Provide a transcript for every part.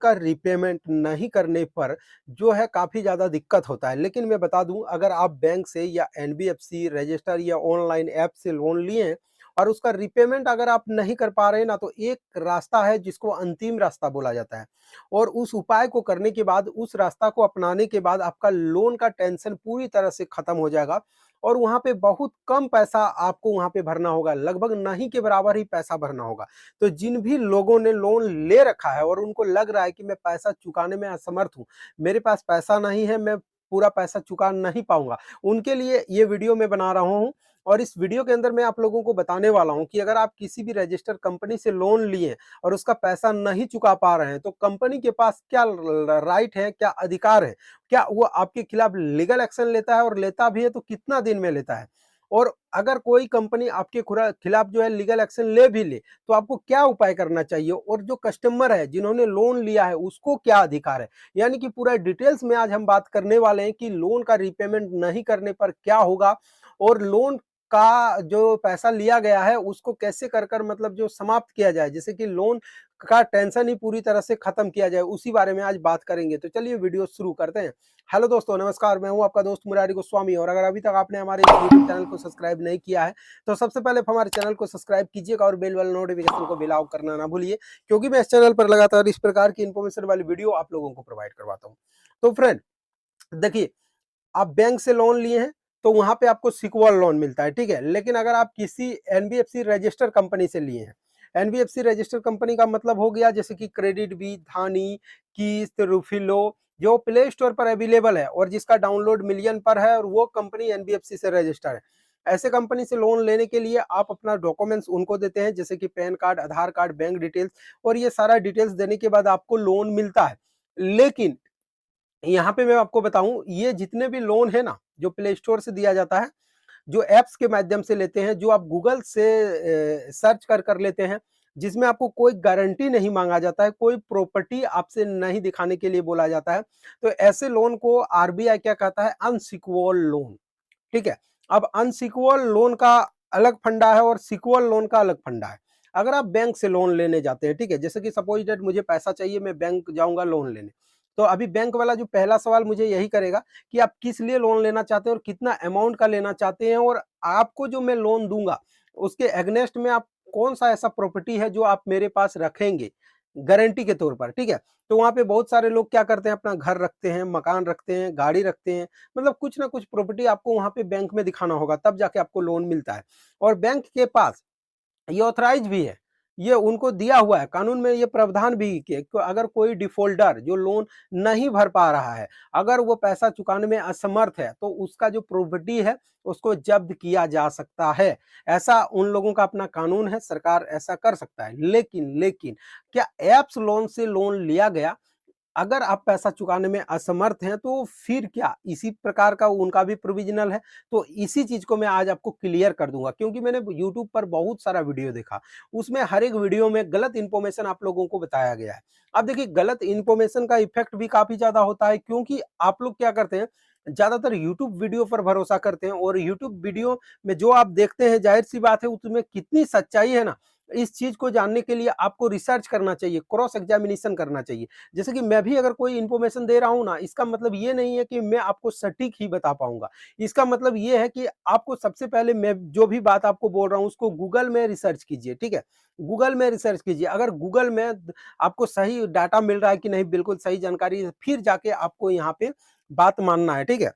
का रीपेमेंट नहीं करने पर जो है काफ़ी ज़्यादा दिक्कत होता है। लेकिन मैं बता दूँ, अगर आप बैंक से या एनबीएफसी रजिस्टर या ऑनलाइन ऐप से लोन लिए हैं और उसका रीपेमेंट अगर आप नहीं कर पा रहे हैं ना, तो एक रास्ता है जिसको अंतिम रास्ता बोला जाता है। और उस उपाय को करने के बाद, उस रास्ता को अपनाने के बाद आपका लोन का टेंशन पूरी तरह से खत्म हो जाएगा और वहाँ पे बहुत कम पैसा आपको वहाँ पे भरना होगा, लगभग नहीं के बराबर ही पैसा भरना होगा। तो जिन भी लोगों ने लोन ले रखा है और उनको लग रहा है कि मैं पैसा चुकाने में असमर्थ हूँ, मेरे पास पैसा नहीं है, मैं पूरा पैसा चुका नहीं पाऊँगा, उनके लिए ये वीडियो मैं बना रहा हूँ। और इस वीडियो के अंदर मैं आप लोगों को बताने वाला हूँ कि अगर आप किसी भी रजिस्टर्ड कंपनी से लोन लिए और उसका पैसा नहीं चुका पा रहे हैं, तो कंपनी के पास क्या राइट है, क्या अधिकार है, क्या वो आपके खिलाफ लीगल एक्शन लेता है और लेता भी है तो कितना दिन में लेता है। और अगर कोई कंपनी आपके खिलाफ जो है लीगल एक्शन ले भी ले, तो आपको क्या उपाय करना चाहिए और जो कस्टमर है जिन्होंने लोन लिया है उसको क्या अधिकार है। यानी कि पूरा डिटेल्स में आज हम बात करने वाले हैं कि लोन का रीपेमेंट नहीं करने पर क्या होगा और लोन का जो पैसा लिया गया है उसको कैसे कर कर मतलब जो समाप्त किया जाए, जैसे कि लोन का टेंशन ही पूरी तरह से खत्म किया जाए, उसी बारे में आज बात करेंगे। तो चलिए वीडियो शुरू करते हैं। हेलो दोस्तों, नमस्कार, मैं हूं आपका दोस्त मुरारी गोस्वामी और अगर अभी तक आपने हमारे यूट्यूब चैनल को सब्सक्राइब नहीं किया है तो सबसे पहले हमारे चैनल को सब्सक्राइब कीजिएगा और बेल वाला नोटिफिकेशन को बेल ऑफ करना ना भूलिए, क्योंकि मैं इस चैनल पर लगातार इस प्रकार की इन्फॉर्मेशन वाली वीडियो आप लोगों को प्रोवाइड करवाता हूँ। तो फ्रेंड देखिए, आप बैंक से लोन लिए हैं तो वहां पे आपको सिक्योर लोन मिलता है, ठीक है। लेकिन अगर आप किसी एनबीएफसी रजिस्टर कंपनी से लिए हैं, एनबीएफसी रजिस्टर कंपनी का मतलब हो गया जैसे कि क्रेडिट बी, धानी, किस्त, रुफिलो, जो प्ले स्टोर पर अवेलेबल है और जिसका डाउनलोड मिलियन पर है और वो कंपनी एनबीएफसी से रजिस्टर है। ऐसे कंपनी से लोन लेने के लिए आप अपना डॉक्यूमेंट्स उनको देते हैं, जैसे कि पैन कार्ड, आधार कार्ड, बैंक डिटेल्स, और ये सारा डिटेल्स देने के बाद आपको लोन मिलता है। लेकिन यहाँ पे मैं आपको बताऊं, ये जितने भी लोन है ना जो प्ले स्टोर से दिया जाता है, जो एप्स के माध्यम से लेते हैं, जो आप गूगल से सर्च कर कर लेते हैं, जिसमें आपको कोई गारंटी नहीं मांगा जाता है, कोई प्रॉपर्टी आपसे नहीं दिखाने के लिए बोला जाता है, तो ऐसे लोन को आरबीआई क्या कहता है, अनसिक्योर्ड लोन, ठीक है। अब अनसिक्योर्ड लोन का अलग फंडा है और सिक्योर्ड लोन का अलग फंडा है। अगर आप बैंक से लोन लेने जाते हैं, ठीक है, जैसे कि सपोज डेट मुझे पैसा चाहिए, मैं बैंक जाऊंगा लोन लेने, तो अभी बैंक वाला जो पहला सवाल मुझे यही करेगा कि आप किस लिए लोन लेना चाहते हैं और कितना अमाउंट का लेना चाहते हैं, और आपको जो मैं लोन दूंगा उसके एग्नेस्ट में आप कौन सा ऐसा प्रॉपर्टी है जो आप मेरे पास रखेंगे गारंटी के तौर पर, ठीक है। तो वहां पे बहुत सारे लोग क्या करते हैं, अपना घर रखते हैं, मकान रखते हैं, गाड़ी रखते हैं, मतलब कुछ ना कुछ प्रॉपर्टी आपको वहां पे बैंक में दिखाना होगा, तब जाके आपको लोन मिलता है। और बैंक के पास ये ऑथराइज भी है, ये उनको दिया हुआ है, कानून में ये प्रावधान भी कि अगर कोई डिफॉल्टर जो लोन नहीं भर पा रहा है, अगर वो पैसा चुकाने में असमर्थ है, तो उसका जो प्रॉपर्टी है उसको जब्त किया जा सकता है। ऐसा उन लोगों का अपना कानून है, सरकार ऐसा कर सकता है। लेकिन क्या एप्स लोन से लोन लिया गया, अगर आप पैसा चुकाने में असमर्थ हैं तो फिर क्या इसी प्रकार का उनका भी प्रोविजनल है। तो इसी चीज को मैं आज आपको क्लियर कर दूंगा, क्योंकि मैंने यूट्यूब पर बहुत सारा वीडियो देखा, उसमें हर एक वीडियो में गलत इंफॉर्मेशन आप लोगों को बताया गया है। अब देखिए, गलत इंफॉर्मेशन का इफेक्ट भी काफी ज्यादा होता है, क्योंकि आप लोग क्या करते हैं, ज्यादातर यूट्यूब वीडियो पर भरोसा करते हैं, और यूट्यूब वीडियो में जो आप देखते हैं, जाहिर सी बात है उसमें कितनी सच्चाई है ना, इस चीज को जानने के लिए आपको रिसर्च करना चाहिए, क्रॉस एग्जामिनेशन करना चाहिए। जैसे कि मैं भी अगर कोई इन्फॉर्मेशन दे रहा हूं ना, इसका मतलब ये नहीं है कि मैं आपको सटीक ही बता पाऊंगा। इसका मतलब ये है कि आपको सबसे पहले मैं जो भी बात आपको बोल रहा हूं उसको गूगल में रिसर्च कीजिए, ठीक है। गूगल में रिसर्च कीजिए, अगर गूगल में आपको सही डाटा मिल रहा है कि नहीं, बिल्कुल सही जानकारी है, फिर जाके आपको यहाँ पे बात मानना है, ठीक है।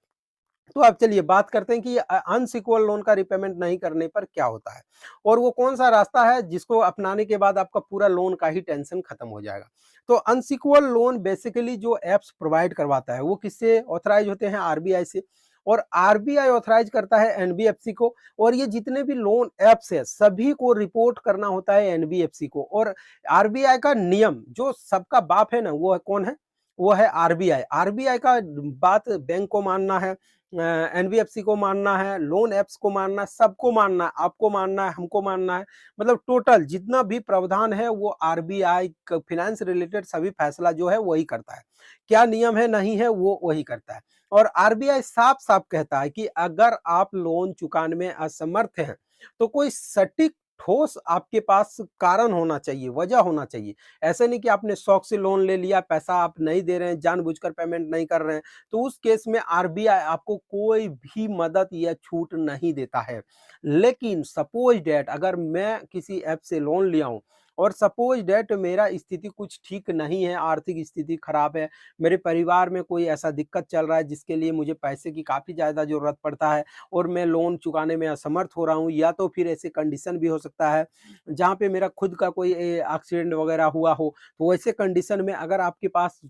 तो अब चलिए बात करते हैं कि अनसिक्योर्ड लोन का रिपेमेंट नहीं करने पर क्या होता है और वो कौन सा रास्ता है जिसको अपनाने के बाद आपका पूरा लोन का ही टेंशन खत्म हो जाएगा। तो अनसिक्योर्ड लोन बेसिकली जो एप्स प्रोवाइड करवाता है वो किससे ऑथराइज होते हैं, आरबीआई से, और आरबीआई ऑथराइज करता है एनबीएफसी को, और ये जितने भी लोन एप्स है सभी को रिपोर्ट करना होता है एनबीएफसी को। और आरबीआई का नियम, जो सबका बाप है ना, वो है कौन है, वो है आरबीआई। आरबीआई का बात बैंक को मानना है, एनबीएफसी को मानना है, लोन एप्स को मानना है, सबको मानना है, आपको मानना है, हमको मानना है, मतलब टोटल जितना भी प्रावधान है वो आरबीआई फिनेंस रिलेटेड सभी फैसला जो है वही करता है। क्या नियम है नहीं है वो वही करता है। और आरबीआई साफ साफ कहता है कि अगर आप लोन चुकाने में असमर्थ हैं तो कोई सटीक ठोस आपके पास कारण होना चाहिए, वजह होना चाहिए। ऐसा नहीं कि आपने शौक से लोन ले लिया, पैसा आप नहीं दे रहे हैं, जानबूझकर पेमेंट नहीं कर रहे हैं, तो उस केस में आरबीआई आपको कोई भी मदद या छूट नहीं देता है। लेकिन सपोज़ दैट अगर मैं किसी ऐप से लोन लिया हूँ और सपोज़ दैट मेरा स्थिति कुछ ठीक नहीं है, आर्थिक स्थिति खराब है, मेरे परिवार में कोई ऐसा दिक्कत चल रहा है जिसके लिए मुझे पैसे की काफ़ी ज़्यादा ज़रूरत पड़ता है और मैं लोन चुकाने में असमर्थ हो रहा हूँ, या तो फिर ऐसी कंडीशन भी हो सकता है जहाँ पे मेरा खुद का कोई एक्सीडेंट वगैरह हुआ हो, तो वैसे कंडीशन में अगर आपके पास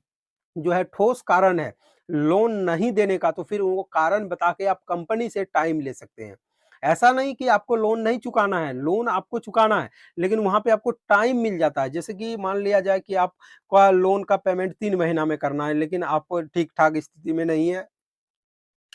जो है ठोस कारण है लोन नहीं देने का, तो फिर वो कारण बता के आप कंपनी से टाइम ले सकते हैं। ऐसा नहीं कि आपको लोन नहीं चुकाना है, लोन आपको चुकाना है, लेकिन वहाँ पे आपको टाइम मिल जाता है। जैसे कि मान लिया जाए कि आपका लोन का पेमेंट 3 महीना में करना है, लेकिन आप ठीक-ठाक स्थिति में नहीं है,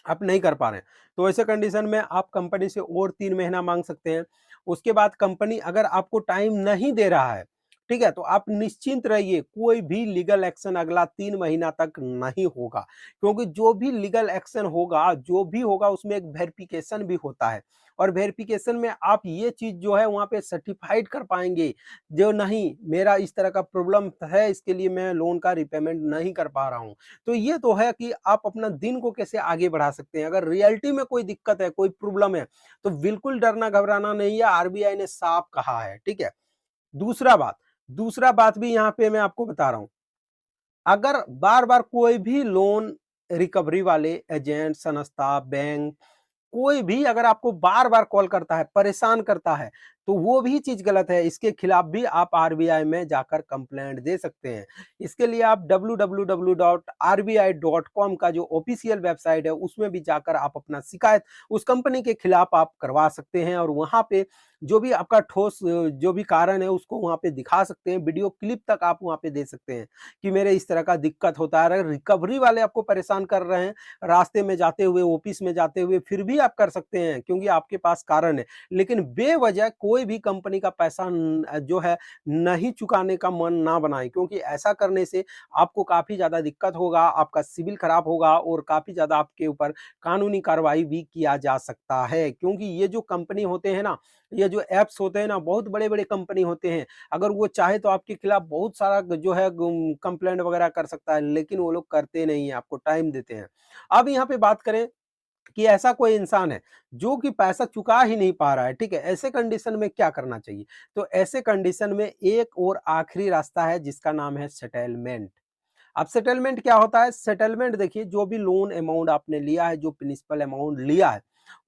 आप नहीं कर पा रहे हैं। तो ऐसे कंडीशन में आप कंपनी से और 3 महीना माँग सकते हैं। उसके बाद कंपनी अगर आपको टाइम नहीं दे रहा है, ठीक है? तो आप निश्चिंत रहिए, कोई भी लीगल एक्शन अगला 3 महीना तक नहीं होगा। क्योंकि जो भी लीगल एक्शन होगा, जो भी होगा उसमें एक वेरिफिकेशन भी होता है और वेरिफिकेशन में आप ये चीज़ जो है वहाँ पे सर्टिफ़ाइड कर पाएँगे, जो नहीं मेरा इस तरह का प्रॉब्लम है, इसके लिए मैं लोन का रिपेमेंट नहीं कर पा रहा हूँ। तो ये तो है कि आप अपना दिन को कैसे आगे बढ़ा सकते हैं। अगर रियलिटी में कोई दिक्कत है, कोई प्रॉब्लम है, तो बिल्कुल डरना घबराना नहीं है, आरबीआई ने साफ कहा है, ठीक है? दूसरा बात दूसरा बात भी यहाँ पे मैं आपको बता रहा हूँ, अगर बार-बार कोई भी लोन रिकवरी वाले एजेंट, संस्था, बैंक कोई भी अगर आपको बार-बार कॉल करता है, परेशान करता है, तो वो भी चीज़ गलत है। इसके खिलाफ भी आप आरबीआई में जाकर कंप्लेंट दे सकते हैं। इसके लिए आप www.rbi.com का जो ऑफ़िशियल वेबसाइट है, उसमें भी जाकर आप अपना शिकायत उस कंपनी के खिलाफ आप करवा सकते हैं और वहाँ पे जो भी आपका ठोस जो भी कारण है, उसको वहाँ पे दिखा सकते हैं। वीडियो क्लिप तक आप वहाँ पे दे सकते हैं कि मेरे इस तरह का दिक्कत होता है। अगर रिकवरी वाले आपको परेशान कर रहे हैं, रास्ते में जाते हुए, ऑफिस में जाते हुए, फिर भी आप कर सकते हैं क्योंकि आपके पास कारण है। लेकिन बेवजह कोई भी कंपनी का पैसा जो है नहीं चुकाने का मन ना बनाएँ क्योंकि ऐसा करने से आपको काफ़ी ज़्यादा दिक्कत होगा, आपका सिविल खराब होगा और काफ़ी ज़्यादा आपके ऊपर कानूनी कार्रवाई भी किया जा सकता है। क्योंकि ये जो कंपनी होते हैं ना, ये जो ऐप्स होते हैं ना, बहुत बड़े-बड़े कंपनी होते हैं। अगर वो चाहे तो आपके खिलाफ बहुत सारा जो है कंप्लेंट वगैरह कर सकता है, लेकिन वो लोग करते नहीं हैं, आपको टाइम देते हैं। अब यहाँ पे बात करें कि ऐसा कोई इंसान है जो कि पैसा चुका ही नहीं पा रहा है, ठीक है? ऐसे कंडीशन में क्या करना चाहिए? तो ऐसे कंडीशन में एक और आखिरी रास्ता है जिसका नाम है सेटलमेंट। अब सेटलमेंट क्या होता है? सेटलमेंट देखिए जो भी लोन अमाउंट आपने लिया है, जो प्रिंसिपल अमाउंट लिया है,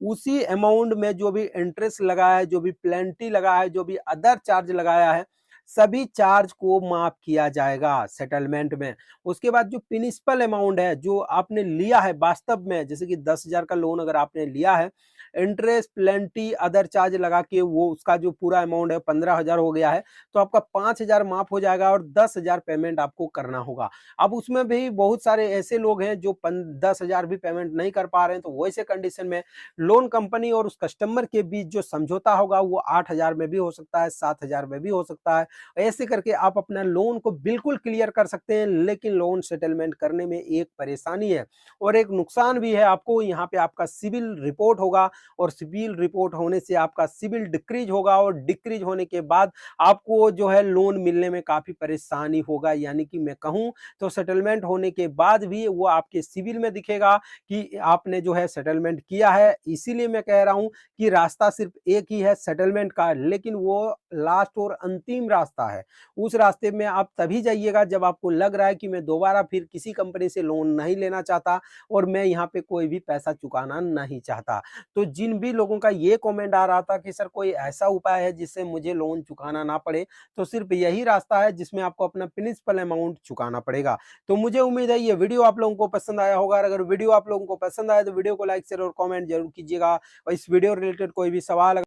उसी अमाउंट में जो भी इंटरेस्ट लगा है, जो भी पेनल्टी लगा है, जो भी अदर चार्ज लगाया है, सभी चार्ज को माफ किया जाएगा सेटलमेंट में। उसके बाद जो प्रिंसिपल अमाउंट है, जो आपने लिया है वास्तव में जैसे कि 10,000 का लोन अगर आपने लिया है, इंटरेस्ट, पेनल्टी, अदर चार्ज लगा के वो उसका जो पूरा अमाउंट है 15,000 हो गया है, तो आपका 5,000 माफ हो जाएगा और 10,000 पेमेंट आपको करना होगा। अब उसमें भी बहुत सारे ऐसे लोग हैं जो 10,000 भी पेमेंट नहीं कर पा रहे हैं, तो वैसे कंडीशन में लोन कंपनी और उस कस्टमर के बीच जो समझौता होगा वो 8,000 में भी हो सकता है, 7,000 में भी हो सकता है। ऐसे करके आप अपना लोन को बिल्कुल क्लियर कर सकते हैं, लेकिन लोन सेटलमेंट करने में एक परेशानी है और एक नुकसान भी है आपको। यहाँ पे आपका सिविल रिपोर्ट होगा और सिविल रिपोर्ट होने से आपका सिविल डिक्रीज होगा और डिक्रीज होने के बाद आपको जो है लोन मिलने में काफ़ी परेशानी होगा। यानी कि मैं कहूँ तो सेटलमेंट होने के बाद भी वो आपके सिविल में दिखेगा कि आपने जो है सेटलमेंट किया है। इसीलिए मैं कह रहा हूँ कि रास्ता सिर्फ एक ही है सेटलमेंट का, लेकिन वो लास्ट और अंतिम रास्ता है। उस रास्ते में आप तभी जाइएगा जब आपको लग रहा है कि मैं दोबारा फिर किसी कंपनी से लोन नहीं लेना चाहता और मैं यहाँ पे कोई भी पैसा चुकाना नहीं चाहता। तो जिन भी लोगों का ये कमेंट आ रहा था कि सर कोई ऐसा उपाय है जिससे मुझे लोन चुकाना ना पड़े, तो सिर्फ यही रास्ता है जिसमें आपको अपना प्रिंसिपल अमाउंट चुकाना पड़ेगा। तो मुझे उम्मीद है ये वीडियो आप लोगों को पसंद आया होगा और अगर वीडियो आप लोगों को पसंद आया तो वीडियो को लाइक शेयर और कमेंट जरूर कीजिएगा और इस वीडियो रिलेटेड कोई भी सवाल